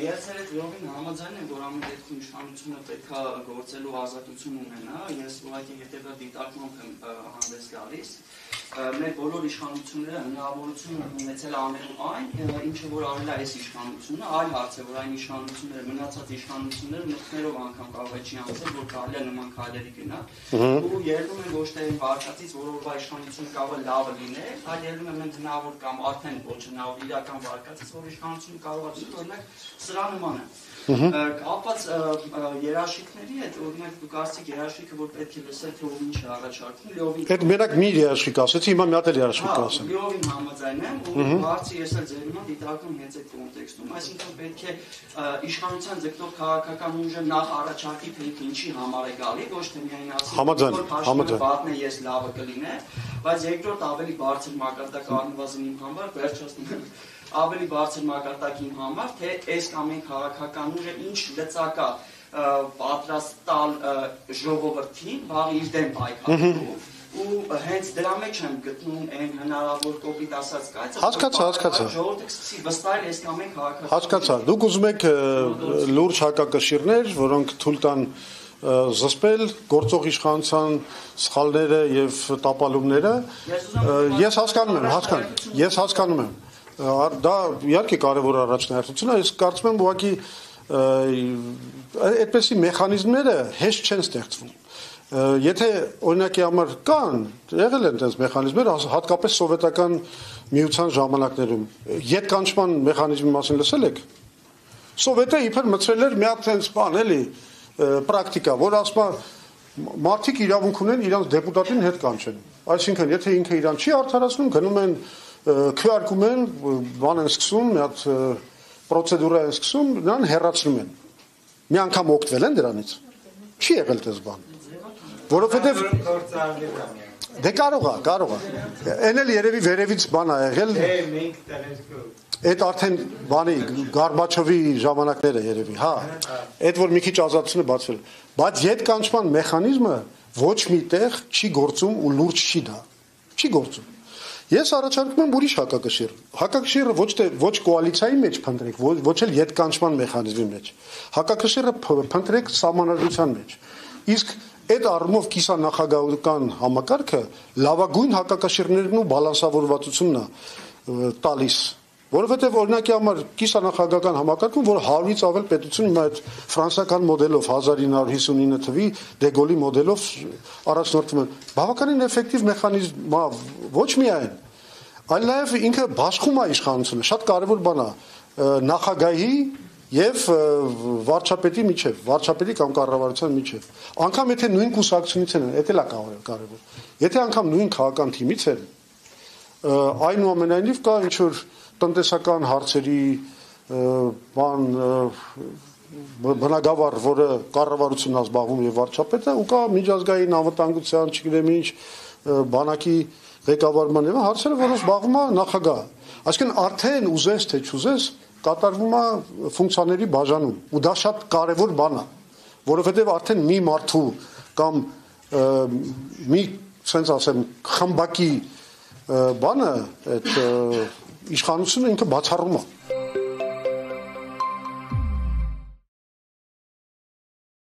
Ես այդ լովին համաձայն եմ, որ ամեն դեպքում իշխանությունը պետք է գործելու ազատություն ունենա, ես ուղղակի հետևյալ դիտարկմամբ եմ հանդես գալիս, մեր բոլոր իշխանությունները հնարավորություն ունեցել անելու այն, ինչը որ արել է այս իշխանությունը, այլ հարց է, որ այն իշխանությունները, մնացած իշխանությունները մտքներով անգամ կարող է չի անցել, որ կարելի է նման քայլերի գնա, ու ելնում են ոչ թե վարկածից, որ օրվա իշխանությունը կարող է լավը լինել, այլ ելնում են հնարավոր կամ արդեն ոչ հնարավոր իրական վարկածից, որ իշխանությունը կարող է լինել, օրինակ սրա նման է։ Կապված երաշխիքների հետ, օրինակ դու կարծիք երաշխիքը, որ պետք է լսել, թե ով ինչ է առաջարկում, լիովին։ Այդ մենակ մի երաշխիք ասեցի, հիմա մի հատ էլ երաշխիք ասեմ։ Լիովին համաձայն եմ, ու հարցը ես էլ ձեր նման դիտարկում հենց այդ կոնտեքստում, այսինքն պետք է իշխանության ձգտող քաղաքական ուժը նախ առաջարկի, թե ինչի համար է գալի, ոչ թե միայն ասի, որ պատն է ես լավը կլինեմ, բայց երկրորդ ավելի բարձր մակարդակ առնվազն իմ համար, վերջացնում եմ ավելի բարձր մակարդակի համար, թե այս կամ այն քաղաքական ուժը ինչ լծակա պատրաստ տալ ժողովրդին, վաղ իր դեմ պայքարելու, ու հենց դրա մեջ եմ գտնում այն հնարավոր կոպիտ ասած կայծը, հասկացա, ժողովուրդը սկսի վստահել այս կամ այն քաղաքական։ Հասկացա, դուք ուզում եք լուրջ հակակշիռներ, որոնք թույլ տան զսպել գործող իշխանության սխալները եւ տապալումները, ես հասկանում եմ, դա իհարկե կարևոր առաջնահերթություն է, ես կարծում եմ ուղղակի այդպիսի մեխանիզմները հեշտ չեն ստեղծվում։ Եթե օրինակի համար կան, եղել են այդպես մեխանիզմներ, հատկապես սովետական միության ժամանակներում, ետկանչման մեխանիզմի մասին լսել եք։ Սովետը իբր մտցրել էր մի հատ այնպես բան, էլի, պրակտիկա, որ ասում է մարդիկ իրավունք ունեն իրանց դեպուտատին հետ կանչեն։ Այսինքն, եթե ինքը իրան չի արդարացնում, գնում են քվեարկում են, բան են սկսում, մի հատ պրոցեդուրա են սկսում, նրան հեռացնում են։ Մի անգամ օգտվել են դրանից։ Չի եղել դες բան։ Որովհետև դե կարող է։ Էն էլ երևի վերևից բան ա եղել։ Այդ արդեն բանի Գորբաչովի ժամանակները երևի, հա։ Այդ որ մի քիչ ազատությունը բացվել։ Բայց ետկանչման մեխանիզմը ոչ միտեղ չի գործում ու լուրջ չի դա։ Չի գործում։ Ես առաջարկում եմ ուրիշ հակակշիռ։ Հակակշիռը ոչ կոալիցիայի մեջ փնտրեք, ոչ էլ ետկանչման մեխանիզմի մեջ։ Հակակշիռը փնտրեք սահմանադրության մեջ։ Իսկ այդ առումով կիսանախագահական համակարգը լավագույն հակակշիռներն ու բալանսավորվածությունն է տալիս։ Որովհետև օրինակի համար կիսանախագահական համակարգում, որ 100-ից ավել պետություն հիմա այդ ֆրանսիական մոդելով 1959 թվի Դեգոլի մոդելով առաջնորդվում են, բավականին էֆեկտիվ մեխանիզմ, ոչ միայն, այլ նաև ինքը բաշխում է իշխանությունը, շատ կարևոր բան է նախագահի եւ վարչապետի միջև, վարչապետի կամ կառավարության միջև։ Անկամ եթե նույն կուսակցությունից են, դա էլ է կարևոր։ Եթե անգամ նույն քաղաքական թիմից են, այնուամենայնիվ կա ինչ որ տնտեսական հարցերի բան բնագավառ, որը կառավարությունն է զբաղվում եւ վարչապետը, ու կա միջազգային անվտանգության, չգիտեմ ինչ, բանակի ղեկավարման եւ հարցերը, որոնց զբաղվում է նախագահը։ Այսինքն արդեն ուզես թե չուզես կատարվում է ֆունկցիաների բաժանում, ու դա շատ կարևոր բան է, որովհետեւ արդեն մի մարդու կամ մի, ասենք ասեմ, խմբակի բանը այդ իշխանությունը ինքը բացառում է